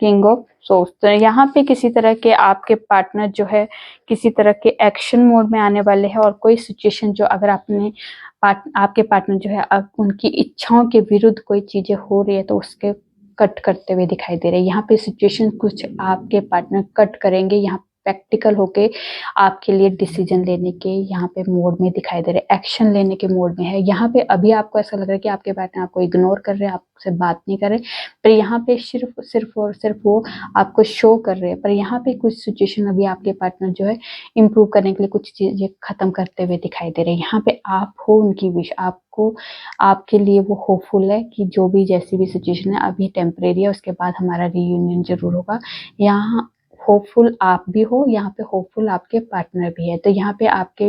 किंग ऑफ सोर्स। तो यहाँ पे किसी तरह के आपके पार्टनर जो है किसी तरह के एक्शन मोड में आने वाले हैं, और कोई सिचुएशन जो अगर आपके पार्टनर जो है अब उनकी इच्छाओं के विरुद्ध कोई चीजें हो रही है तो उसके कट करते हुए दिखाई दे रहे हैं। यहाँ पे सिचुएशन कुछ आपके पार्टनर कट करेंगे, यहाँ प्रैक्टिकल होके आपके लिए डिसीजन लेने के यहाँ पे मोड में दिखाई दे रहे हैं, एक्शन लेने के मोड में है। यहाँ पे अभी आपको ऐसा लग रहा है कि आपके पार्टनर आपको इग्नोर कर रहे हैं, आपसे बात नहीं कर रहे, पर यहाँ पे सिर्फ और सिर्फ वो आपको शो कर रहे हैं। पर यहाँ पे कुछ सिचुएशन अभी आपके पार्टनर जो है इम्प्रूव करने के लिए कुछ चीजें खत्म करते हुए दिखाई दे रहे हैं। यहाँ पे आप हो उनकी विश, आपको आपके लिए वो होपफुल है कि जो भी जैसी भी सिचुएशन है अभी टेम्परेरी है, उसके बाद हमारा रीयूनियन जरूर होगा। यहाँ होपफुल आप भी हो, यहाँ पे होपफुल आपके पार्टनर भी है। तो यहाँ पे आपके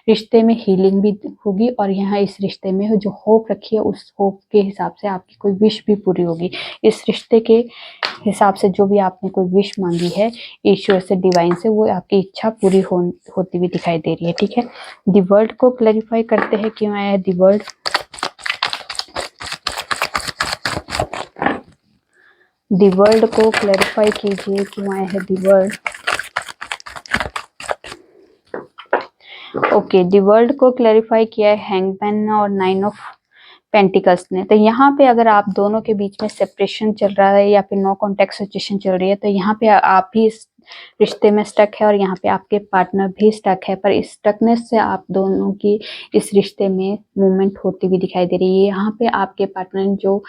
रिश्ते में हीलिंग भी होगी, और यहाँ इस रिश्ते में जो होप रखी है उस होप के हिसाब से आपकी कोई विश भी पूरी होगी। इस रिश्ते के हिसाब से जो भी आपने कोई विश मांगी है ईश्वर से, डिवाइन से, वो आपकी इच्छा पूरी होती हुई दिखाई दे रही है। ठीक है, दी वर्ल्ड को क्लैरिफाई करते हैं, क्यों आया है दी वर्ल्ड। दी वर्ल्ड को क्लैरिफाई कीजिए, क्यों आया है the world. Okay, the world को क्लैरिफाई किया है हैंगमैन और 9 ऑफ पेंटिकल्स ने। तो यहाँ पे अगर आप दोनों के बीच में सेपरेशन चल रहा है या फिर नो कॉन्टेक्ट सिचुएशन चल रही है, तो यहाँ पे आप भी इस रिश्ते में स्टक है और यहाँ पे आपके पार्टनर भी स्टक है। पर इस स्टकनेस से आप दोनों की इस रिश्ते में मूवमेंट होती हुई दिखाई दे रही है। यहाँ पे आपके पार्टनर जो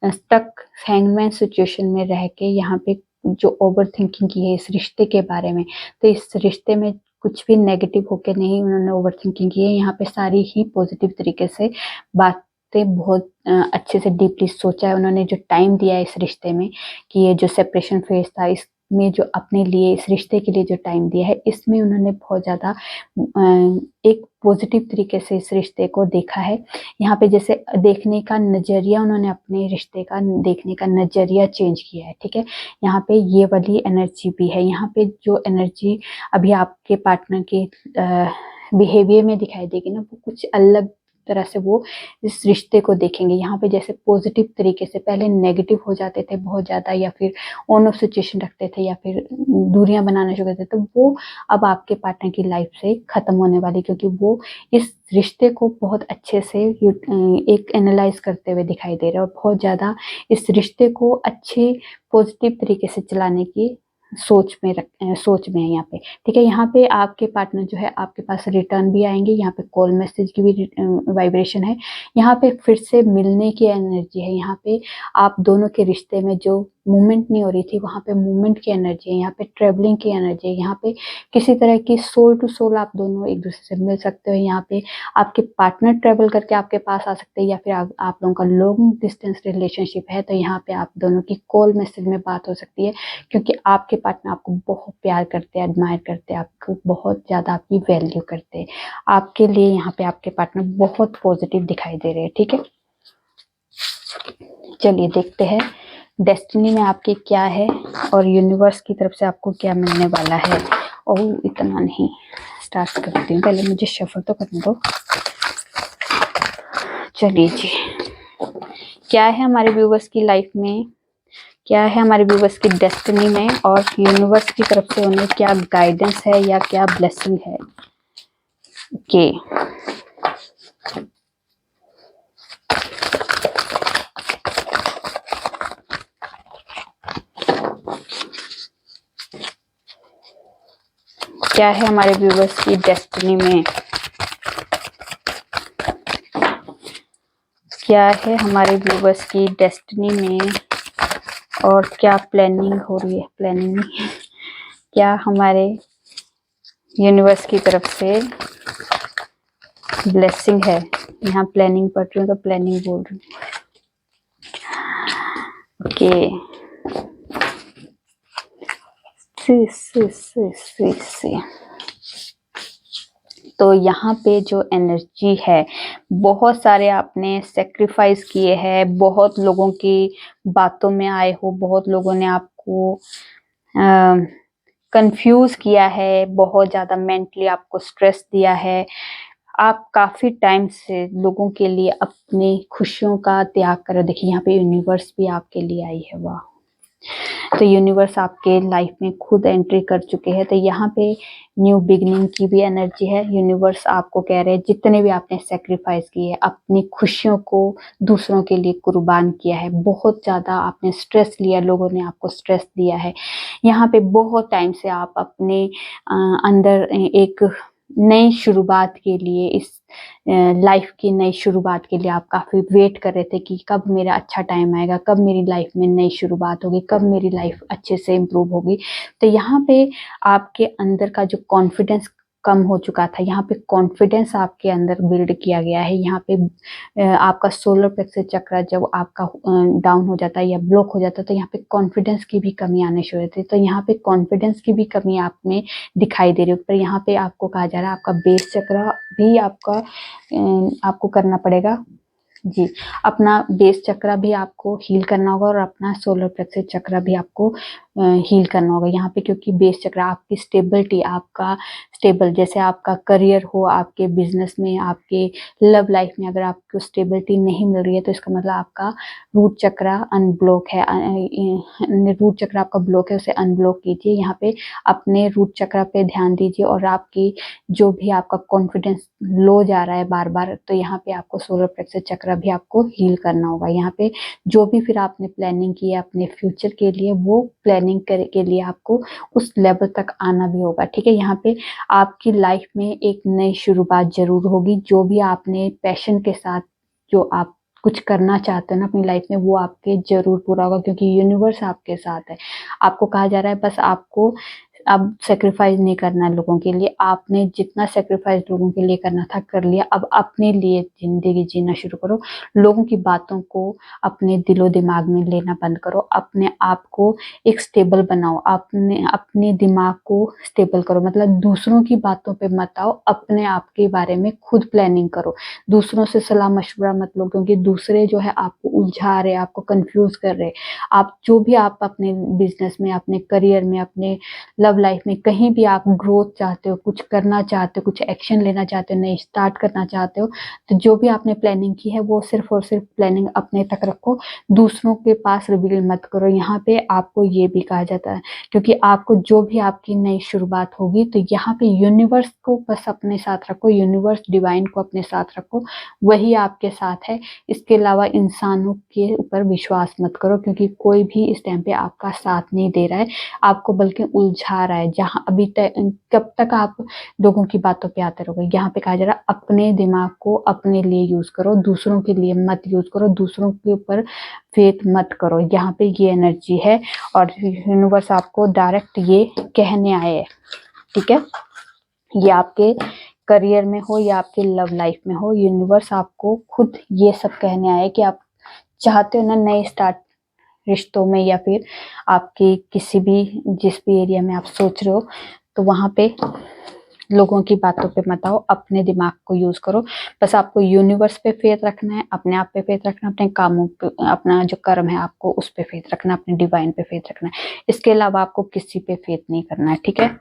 स्टक हैंगमैन सिचुएशन में रह के यहाँ पे जो ओवर थिंकिंग की है इस रिश्ते के बारे में, तो इस रिश्ते में कुछ भी नेगेटिव होके नहीं उन्होंने ओवर थिंकिंग की है। यहाँ पे सारी ही पॉजिटिव तरीके से बातें बहुत अच्छे से डीपली सोचा है उन्होंने। जो टाइम दिया है इस रिश्ते में, कि ये जो सेपरेशन फेज था इसमें जो अपने लिए इस रिश्ते के लिए जो टाइम दिया है, इसमें उन्होंने बहुत ज़्यादा एक पॉजिटिव तरीके से इस रिश्ते को देखा है। यहाँ पे जैसे देखने का नज़रिया, उन्होंने अपने रिश्ते का देखने का नज़रिया चेंज किया है। ठीक है, यहाँ पे ये वाली एनर्जी भी है। यहाँ पे जो एनर्जी अभी आपके पार्टनर के बिहेवियर में दिखाई देगी ना, वो कुछ अलग तरह से वो इस रिश्ते को देखेंगे। यहाँ पे जैसे पॉजिटिव तरीके से पहले नेगेटिव हो जाते थे बहुत ज़्यादा, या फिर ऑन ऑफ सिचुएशन रखते थे, या फिर दूरियां बनाना शुरू करते थे, तो वो अब आपके पार्टनर की लाइफ से ख़त्म होने वाली, क्योंकि वो इस रिश्ते को बहुत अच्छे से एक एनालाइज करते हुए दिखाई दे रहे हैं और बहुत ज़्यादा इस रिश्ते को अच्छे पॉजिटिव तरीके से चलाने की सोच में है यहाँ पे। ठीक है, यहाँ पे आपके पार्टनर जो है आपके पास रिटर्न भी आएंगे। यहाँ पे कॉल मैसेज की भी वाइब्रेशन है। यहाँ पे फिर से मिलने की एनर्जी है। यहाँ पे आप दोनों के रिश्ते में जो मूवमेंट नहीं हो रही थी वहाँ पे मूवमेंट की एनर्जी है। यहाँ पे ट्रेवलिंग की एनर्जी है। यहाँ पे किसी तरह की सोल टू सोल आप दोनों एक दूसरे से मिल सकते हो। यहाँ पे आपके पार्टनर ट्रेवल करके आपके पास आ सकते हैं, या फिर आप लोगों का लॉन्ग डिस्टेंस रिलेशनशिप है तो यहाँ पे आप दोनों की कॉल मैसेज में बात हो सकती है, क्योंकि आपके पार्टनर आपको बहुत प्यार करते हैं, एडमायर करते हैं, आपको बहुत ज़्यादा आपकी वैल्यू करते हैं। आपके लिए यहाँ पे आपके पार्टनर बहुत पॉजिटिव दिखाई दे रहे हैं। ठीक है, चलिए देखते हैं डेस्टिनी में आपके क्या है और यूनिवर्स की तरफ से आपको क्या मिलने वाला है। ओह, इतना नहीं, स्टार्ट करती हूँ, पहले मुझे शफल तो करने दो। चलिए जी, क्या है हमारे व्यूवर्स की लाइफ में, क्या है हमारे व्यूवर्स की डेस्टिनी में, और यूनिवर्स की तरफ से उन्हें क्या गाइडेंस है या क्या ब्लेसिंग है। ओके, क्या है हमारे व्यूवर्स की डेस्टिनी में, क्या है हमारे व्यूवर्स की डेस्टिनी में, और क्या प्लानिंग हो रही है, प्लानिंग नहीं, क्या हमारे यूनिवर्स की तरफ से ब्लेसिंग है। यहाँ प्लानिंग पढ़ रही हूँ तो प्लानिंग बोल रही हूँ। ओके, सी तो यहाँ पे जो एनर्जी है, बहुत सारे आपने सेक्रीफाइस किए हैं, बहुत लोगों की बातों में आए हो, बहुत लोगों ने आपको कंफ्यूज किया है, बहुत ज्यादा मेंटली आपको स्ट्रेस दिया है। आप काफी टाइम से लोगों के लिए अपनी खुशियों का त्याग कर रहे हो। देखिए यहाँ पे यूनिवर्स भी आपके लिए आई है, वाह। तो यूनिवर्स आपके लाइफ में खुद एंट्री कर चुके हैं। तो यहाँ पे न्यू बिगनिंग की भी एनर्जी है। यूनिवर्स आपको कह रहे हैं जितने भी आपने सेक्रीफाइस किए, अपनी खुशियों को दूसरों के लिए कुर्बान किया है, बहुत ज्यादा आपने स्ट्रेस लिया, लोगों ने आपको स्ट्रेस दिया है, यहाँ पे बहुत टाइम से आप अपने अंदर एक नई शुरुआत के लिए, इस लाइफ की नई शुरुआत के लिए आप काफी वेट कर रहे थे कि कब मेरा अच्छा टाइम आएगा, कब मेरी लाइफ में नई शुरुआत होगी, कब मेरी लाइफ अच्छे से इम्प्रूव होगी। तो यहाँ पे आपके अंदर का जो कॉन्फिडेंस कम हो चुका था, यहाँ पे कॉन्फिडेंस आपके अंदर बिल्ड किया गया है। यहाँ पे आपका सोलर प्लेक्सस चक्र जब आपका डाउन हो जाता है या ब्लॉक हो जाता है, तो यहाँ पे कॉन्फिडेंस की भी कमी आने शुरू होती है। तो यहाँ पे कॉन्फिडेंस की भी कमी आप में दिखाई दे रही है। पर यहाँ पे आपको कहा जा रहा है आपका बेस चक्र भी आपको करना पड़ेगा जी। अपना बेस चक्र भी आपको हील करना होगा और अपना सोलर प्लेक्सस चक्र भी आपको हील करना होगा यहाँ पे, क्योंकि बेस चक्र आपकी स्टेबिलिटी, आपका स्टेबल, जैसे आपका करियर हो, आपके बिजनेस में, आपके लव लाइफ में अगर आपको स्टेबिलिटी नहीं मिल रही है, तो इसका मतलब आपका रूट चक्र अनब्लॉक है। रूट चक्र आपका ब्लॉक है, उसे अनब्लॉक कीजिए। यहाँ पे अपने रूट चक्र पे ध्यान दीजिए और आपकी जो भी आपका कॉन्फिडेंस लो जा रहा है बार बार, तो यहाँ पे आपको सोलर प्लेक्सस चक्र भी आपको हील करना होगा। यहाँ पे जो भी फिर आपने प्लानिंग की है अपने फ्यूचर के लिए, वो प्लानिंग के लिए आपको उस लेवल तक आना भी होगा, ठीक है। यहाँ पे आपकी लाइफ में एक नई शुरुआत जरूर होगी। जो भी आपने पैशन के साथ जो आप कुछ करना चाहते हो ना अपनी लाइफ में, वो आपके जरूर पूरा होगा, क्योंकि यूनिवर्स आपके साथ है। आपको कहा जा रहा है बस आपको अब सेक्रीफाइस नहीं करना है लोगों के लिए। आपने जितना सेक्रीफाइस लोगों के लिए करना था कर लिया, अब अपने लिए जिंदगी जीना शुरू करो। लोगों की बातों को अपने दिलो दिमाग में लेना बंद करो। अपने आप को एक स्टेबल बनाओ, अपने दिमाग को स्टेबल करो। मतलब दूसरों की बातों पे मत आओ, अपने आप के बारे में खुद प्लानिंग करो। दूसरों से सलाह मशवरा मत लो, क्योंकि दूसरे जो है आपको उलझा रहे, आपको कंफ्यूज कर रहे। आप जो भी आप अपने बिजनेस में, अपने करियर में, अपने लव लाइफ में कहीं भी आप ग्रोथ चाहते हो, कुछ करना चाहते हो, कुछ एक्शन लेना चाहते हो, नई स्टार्ट करना चाहते हो, तो जो भी आपने प्लानिंग की है वो सिर्फ और सिर्फ प्लानिंग अपने तक रखो, दूसरों के पास रिवील मत करो। यहाँ पे आपको ये भी कहा जाता है, क्योंकि आपको जो भी आपकी नई शुरुआत होगी, तो यहाँ पे यूनिवर्स को बस अपने साथ रखो, यूनिवर्स डिवाइन को अपने साथ रखो, वही आपके साथ है। इसके अलावा इंसानों के ऊपर विश्वास मत करो, क्योंकि कोई भी इस टाइम पे आपका साथ नहीं दे रहा है, आपको बल्कि उलझा रहा है। जहां अभी कब तक आप लोगों की बातों पे आते रहोगे। यहाँ पे कहा जा रहा है अपने दिमाग को अपने लिए यूज करो, दूसरों के लिए मत यूज करो, दूसरों के ऊपर फेथ मत करो। यहाँ पे ये एनर्जी है और यूनिवर्स आपको डायरेक्ट ये कहने आए है, ठीक है। ये आपके करियर में हो या आपके लव लाइफ में हो, यूनिवर्स आपको खुद ये सब कहने आए कि आप चाहते हो ना नए स्टार्ट रिश्तों में, या फिर आपकी किसी भी जिस भी एरिया में आप सोच रहे हो, तो वहां पे लोगों की बातों पे मत आओ, अपने दिमाग को यूज करो। बस आपको यूनिवर्स पे फेथ रखना है, अपने आप पे फेथ रखना है, अपने कामों पे, अपना जो कर्म है आपको उस पे फेथ रखना है, अपने डिवाइन पे फेथ रखना है। इसके अलावा आपको किसी पे फेथ नहीं करना है, ठीक है।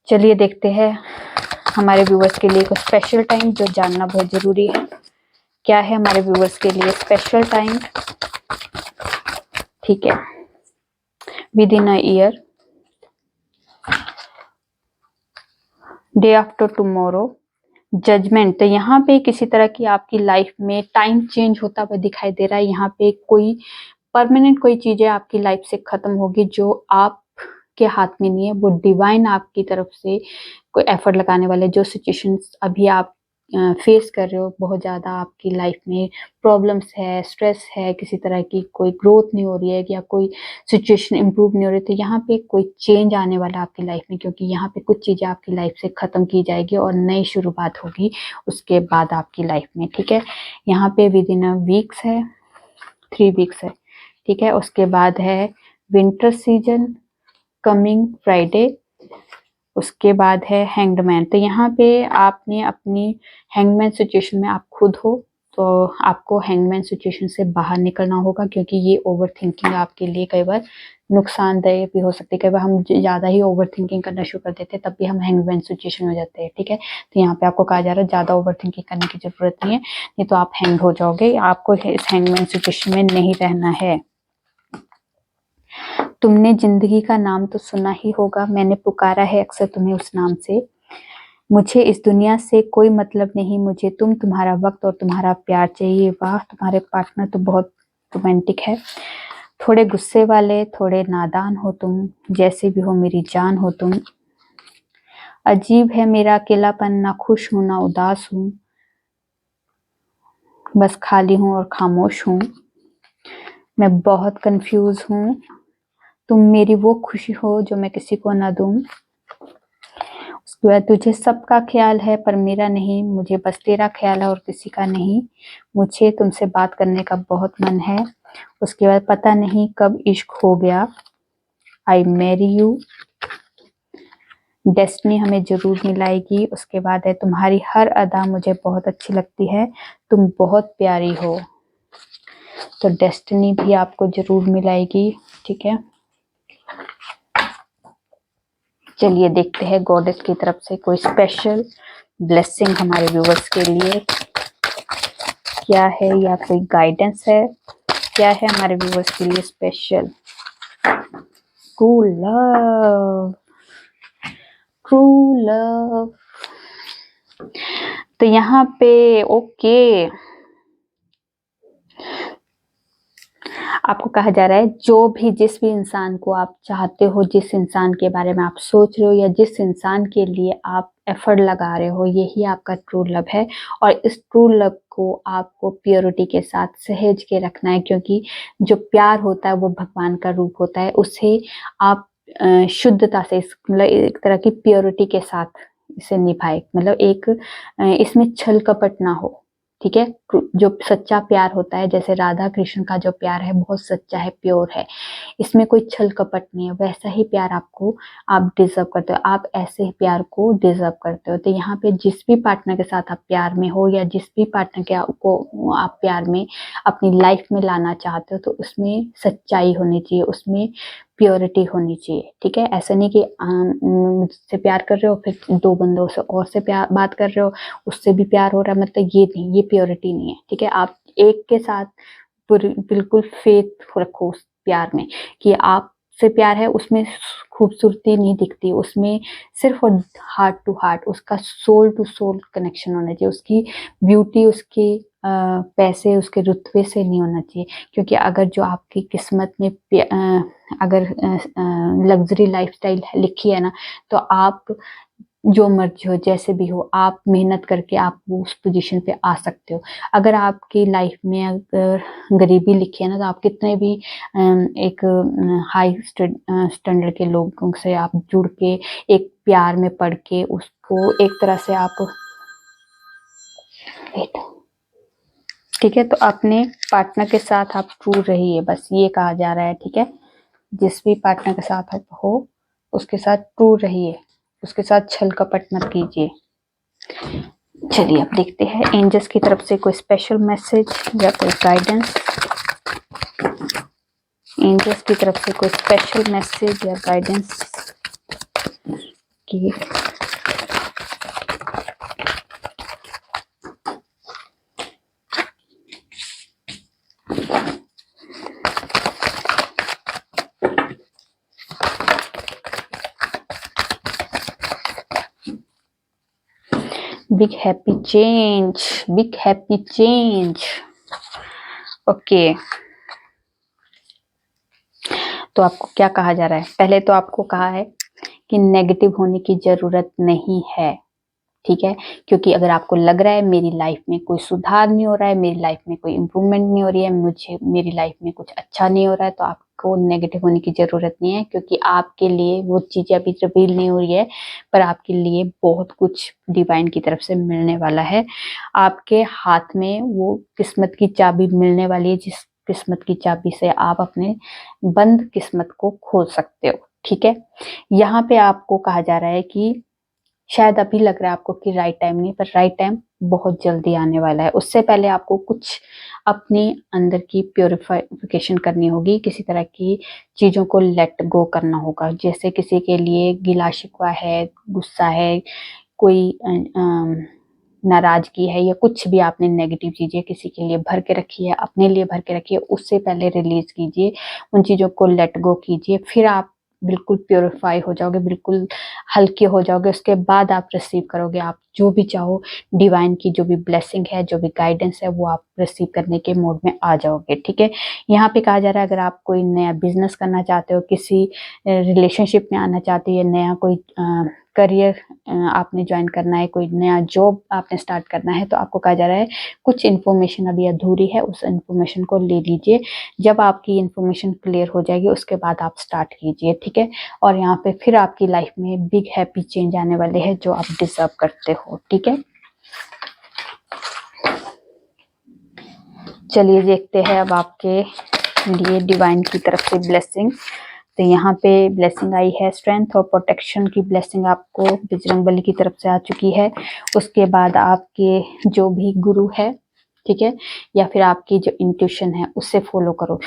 चलिए देखते हैं हमारे व्यूअर्स के लिए कुछ स्पेशल टाइम जो जानना बहुत जरूरी है। क्या है हमारे व्यूअर्स के लिए स्पेशल टाइम, ठीक है। Within a year, day after tomorrow, judgment. तो यहाँ पे किसी तरह की आपकी लाइफ में टाइम चेंज होता हुआ दिखाई दे रहा है। यहाँ पे कोई परमानेंट कोई चीजें आपकी लाइफ से खत्म होगी जो आप के हाथ में नहीं है, वो डिवाइन आपकी तरफ से कोई एफर्ट लगाने वाले। जो सिचुएशंस अभी आप फेस कर रहे हो, बहुत ज़्यादा आपकी लाइफ में प्रॉब्लम्स है, स्ट्रेस है, किसी तरह की कोई ग्रोथ नहीं हो रही है या कोई सिचुएशन इंप्रूव नहीं हो रही, तो यहाँ पे कोई चेंज आने वाला है आपकी लाइफ में, क्योंकि यहाँ पे कुछ चीज़ें आपकी लाइफ से ख़त्म की जाएगी और नई शुरुआत होगी उसके बाद आपकी लाइफ में, ठीक है। यहाँ पे विद इन अ वीक्स है, 3 वीक्स है, ठीक है। उसके बाद है विंटर सीजन, कमिंग फ्राइडे, उसके बाद है हैंग्ड मैन। तो यहाँ पे आपने अपनी हैंगमैन सिचुएशन में आप खुद हो, तो आपको हैंगमैन सिचुएशन से बाहर निकलना होगा, क्योंकि ये ओवर थिंकिंग आपके लिए कई बार नुकसानदायक भी हो सकती है। कई बार हम ज़्यादा ही ओवर थिंकिंग करना शुरू कर देते हैं, तब भी हम हैंगमैन सिचुएशन में जाते हैं। ठीक है, तो यहाँ पे आपको कहा जा रहा है ज़्यादा ओवर थिंकिंग करने की ज़रूरत नहीं है, नहीं तो आप हैंग हो जाओगे। आपको इस हैंगमैन सिचुएशन में नहीं रहना है। तुमने जिंदगी का नाम तो सुना ही होगा, मैंने पुकारा है अक्सर तुम्हें उस नाम से। मुझे इस दुनिया से कोई मतलब नहीं, मुझे तुम्हारा वक्त और तुम्हारा प्यार चाहिए। वाह, तुम्हारे पार्टनर तो बहुत रोमांटिक है। थोड़े गुस्से वाले, थोड़े नादान हो तुम, जैसे भी हो मेरी जान हो तुम। अजीब है मेरा अकेलापन, ना खुश हूं ना उदास हूं, बस खाली हूं और खामोश हूं। मैं बहुत कंफ्यूज हूं, तुम मेरी वो खुशी हो जो मैं किसी को ना दूं। उसके बाद तुझे सबका ख्याल है पर मेरा नहीं, मुझे बस तेरा ख्याल है और किसी का नहीं। मुझे तुमसे बात करने का बहुत मन है। उसके बाद पता नहीं कब इश्क हो गया, आई मैरी यू, डेस्टिनी हमें जरूर मिलाएगी। उसके बाद है तुम्हारी हर अदा मुझे बहुत अच्छी लगती है, तुम बहुत प्यारी हो। तो डेस्टिनी भी आपको जरूर मिलाएगी। ठीक है, चलिए देखते हैं गॉडेस की तरफ से कोई स्पेशल ब्लेसिंग हमारे व्यूवर्स के लिए क्या है, या कोई गाइडेंस है, क्या है हमारे व्यूवर्स के लिए special. True love, true love. तो यहाँ पे ओके, आपको कहा जा रहा है जो भी जिस भी इंसान को आप चाहते हो, जिस इंसान के बारे में आप सोच रहे हो, या जिस इंसान के लिए आप एफर्ट लगा रहे हो, यही आपका ट्रू लव है। और इस ट्रू लव को आपको प्योरिटी के साथ सहेज के रखना है, क्योंकि जो प्यार होता है वो भगवान का रूप होता है। उसे आप शुद्धता से, मतलब एक तरह की प्योरिटी के साथ इसे निभाए, मतलब एक इसमें छल कपट ना हो। ठीक है, जो सच्चा प्यार होता है, जैसे राधा कृष्ण का जो प्यार है बहुत सच्चा है, प्योर है, इसमें कोई छल कपट नहीं है। वैसा ही प्यार आपको, आप डिजर्व करते हो, आप ऐसे ही प्यार को डिजर्व करते हो। तो यहाँ पे जिस भी पार्टनर के साथ आप प्यार में हो, या जिस भी पार्टनर के को आप प्यार में अपनी लाइफ में लाना चाहते हो, तो उसमें सच्चाई होनी चाहिए, उसमें प्योरिटी होनी चाहिए। ठीक है, ऐसा नहीं कि मुझसे प्यार कर रहे हो फिर दो बंदों से और से प्यार बात कर रहे हो, उससे भी प्यार हो रहा है, मतलब ये नहीं, ये प्योरिटी नहीं है। ठीक है, आप एक के साथ बिल्कुल फेथ रखो उस प्यार में, कि आप से प्यार है, उसमें खूबसूरती नहीं दिखती, उसमें सिर्फ और हार्ट टू हार्ट, उसका सोल टू सोल कनेक्शन होना चाहिए। उसकी ब्यूटी, उसकी पैसे, उसके रुतबे से नहीं होना चाहिए। क्योंकि अगर जो आपकी किस्मत में अगर लग्जरी लाइफस्टाइल लिखी है ना, तो आप जो मर्जी हो, जैसे भी हो, आप मेहनत करके आप उस पोजीशन पे आ सकते हो। अगर आपकी लाइफ में अगर गरीबी लिखी है ना, तो आप कितने भी एक हाई स्टैंडर्ड के लोगों से आप जुड़ के, एक प्यार में पढ़ के, उसको एक तरह से आप, ठीक है, तो अपने पार्टनर के साथ आप ट्रू रहिए, बस ये कहा जा रहा है। ठीक है, जिस भी पार्टनर के साथ आप हो उसके साथ ट्रू रहिए, उसके साथ छल कपट मत कीजिए। चलिए अब देखते हैं एंजल्स की तरफ से कोई स्पेशल मैसेज या कोई गाइडेंस। एंजल्स की तरफ से कोई स्पेशल मैसेज या गाइडेंस की। Big happy change, big happy change. Okay, तो आपको क्या कहा जा रहा है? पहले तो आपको कहा है कि नेगेटिव होने की जरूरत नहीं है। ठीक है, क्योंकि अगर आपको लग रहा है मेरी लाइफ में कोई सुधार नहीं हो रहा है, मेरी लाइफ में कोई इम्प्रूवमेंट नहीं हो रही है, मुझे मेरी लाइफ में कुछ अच्छा नहीं हो रहा है, तो आपको नेगेटिव होने की जरूरत नहीं है। क्योंकि आपके लिए वो चीजें अभी रिवील नहीं हो रही है, पर आपके लिए बहुत कुछ डिवाइन की तरफ से मिलने वाला है। आपके हाथ में वो किस्मत की चाबी मिलने वाली है, जिस किस्मत की चाबी से आप अपने बंद किस्मत को खोल सकते हो। ठीक है। यहाँ पे आपको कहा जा रहा है कि शायद अभी लग रहा है आपको कि राइट टाइम नहीं, पर राइट टाइम बहुत जल्दी आने वाला है। उससे पहले आपको कुछ अपने अंदर की प्योरिफिकेशन करनी होगी, किसी तरह की चीज़ों को लेट गो करना होगा। जैसे किसी के लिए गिला शिकवा है, गुस्सा है, कोई नाराजगी है, या कुछ भी आपने नेगेटिव चीजें किसी के लिए भर के रखी है, अपने लिए भर के रखी है, उससे पहले रिलीज कीजिए, उन चीजों को लेट गो कीजिए। फिर आप बिल्कुल प्योरीफाई हो जाओगे, बिल्कुल हल्के हो जाओगे। उसके बाद आप रिसीव करोगे, आप जो भी चाहो, डिवाइन की जो भी ब्लेसिंग है, जो भी गाइडेंस है, वो आप रिसीव करने के मोड में आ जाओगे। ठीक है। यहाँ पे कहा जा रहा है अगर आप कोई नया बिजनेस करना चाहते हो, किसी रिलेशनशिप में आना चाहते हो, या नया कोई करियर आपने ज्वाइन करना है, कोई नया जॉब आपने स्टार्ट करना है, तो आपको कहा जा रहा है कुछ इन्फॉर्मेशन अभी अधूरी है, उस इन्फॉर्मेशन को ले लीजिए। जब आपकी इन्फॉर्मेशन क्लियर हो जाएगी, उसके बाद आप स्टार्ट कीजिए। ठीक है। और यहाँ पे फिर आपकी लाइफ में बिग हैप्पी चेंज आने वाले हैं, जो आप डिजर्व करते हो। ठीक है। चलिए देखते हैं अब आपके लिए डिवाइन की तरफ से ब्लेसिंग। तो यहाँ पे ब्लेसिंग आई है, स्ट्रेंथ और प्रोटेक्शन की ब्लेसिंग आपको बजरंगबली की तरफ से आ चुकी है। उसके बाद आपके जो भी गुरु है, ठीक है, या फिर आपकी जो इंट्यूशन है, उससे फॉलो करो।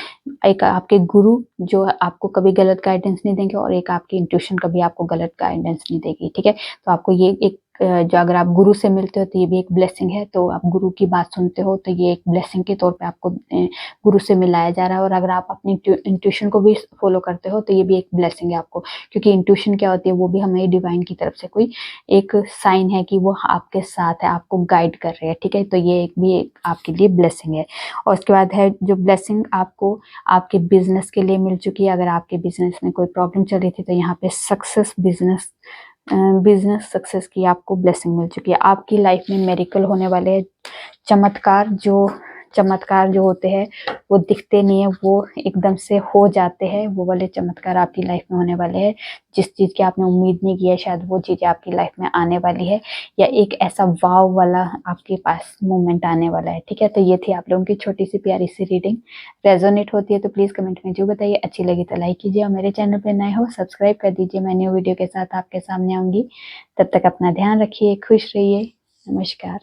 एक आपके गुरु जो आपको कभी गलत गाइडेंस नहीं देंगे, और एक आपकी इंट्यूशन कभी आपको गलत गाइडेंस नहीं देगी। ठीक है। तो आपको ये एक जो अगर आप गुरु से मिलते हो तो ये भी एक ब्लेसिंग है, तो आप गुरु की बात सुनते हो तो ये एक ब्लेसिंग के तौर पे आपको गुरु से मिलाया जा रहा है। और अगर आप अपनी इंट्यूशन को भी फॉलो करते हो तो ये भी एक ब्लेसिंग है आपको, क्योंकि इंट्यूशन क्या होती है, वो भी हमें डिवाइन की तरफ से कोई एक साइन है कि वो आपके साथ है, आपको गाइड कर रहे हैं। ठीक है। तो ये एक भी एक आपके लिए ब्लेसिंग है। और उसके बाद है जो ब्लेसिंग आपको आपके बिजनेस के लिए मिल चुकी है। अगर आपके बिजनेस में कोई प्रॉब्लम चल रही थी, तो यहाँ पे बिजनेस सक्सेस की आपको ब्लेसिंग मिल चुकी है। आपकी लाइफ में मेरिकल होने वाले हैं, चमत्कार जो होते हैं वो दिखते नहीं है, वो एकदम से हो जाते हैं। वो वाले चमत्कार आपकी लाइफ में होने वाले हैं। जिस चीज की आपने उम्मीद नहीं की है, शायद वो चीजें आपकी लाइफ में आने वाली है, या एक ऐसा वाव वाला आपके पास मोमेंट आने वाला है। ठीक है। तो ये थी आप लोगों की छोटी सी प्यारी सी रीडिंग। रेजोनेट होती है तो प्लीज कमेंट में जो बताइए। अच्छी लगी तो लाइक कीजिए, और मेरे चैनल पे नए हो सब्सक्राइब कर दीजिए। मैं न्यू वीडियो के साथ आपके सामने आऊंगी। तब तक अपना ध्यान रखिए, खुश रहिए। नमस्कार।